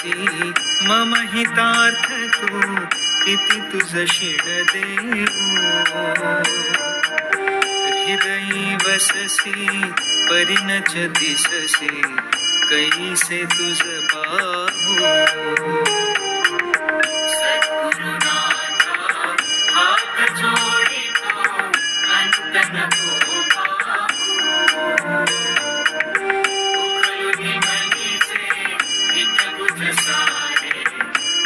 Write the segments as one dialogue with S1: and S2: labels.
S1: तैसी मम हितार्थ तू किती तुझ शिण देऊ हृदयी वससी परिणच दिससी कैसे तुझ पाहू सद्गुरुनाथा हात जोडितो अंत नको पाहू उकळून मनीचे हित बुध सारे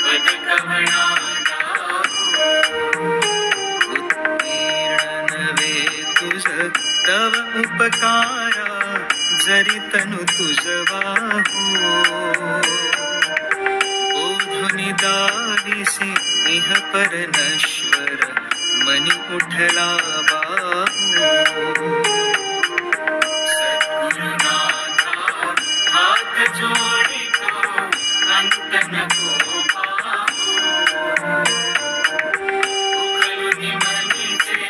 S1: पद कवणा उत्तीर्ण नवे तुझ तव उपकारा जरी तनु तुझ वाहू बोधुनि दाविसी इह पर नश्वर मनी उठला बाहू सद्गुरुनाथा हात जोडितो अंत नको पाहू उकळून मनीचे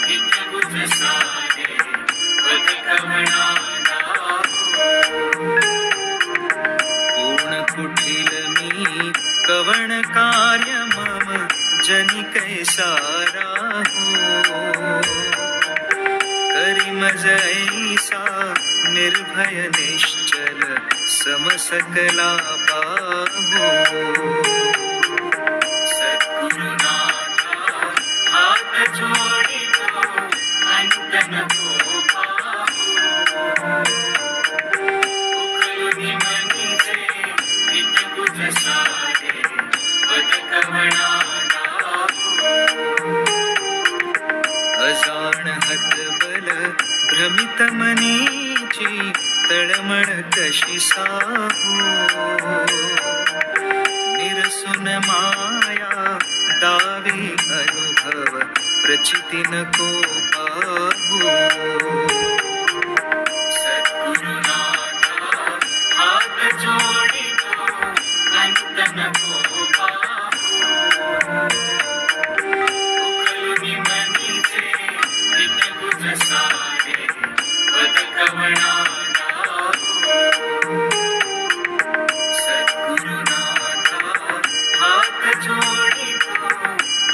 S1: हित बुध सारे पद कवणा पूर्ण कुटिल मी कवण कार्य मम जनि कैसारा हो करी मज ऐसा निर्भय निश्चल समसकला पाहो सद्गुरुनाथा हात जोडितो अंत नको पाहू उकळून मनीचे हित बुध सारे पद कवणा अजाण हतबल भ्रमित मनीची तळमळ कशी साहू निरसुन माया दावी अनुभव प्रचिती नको पाहू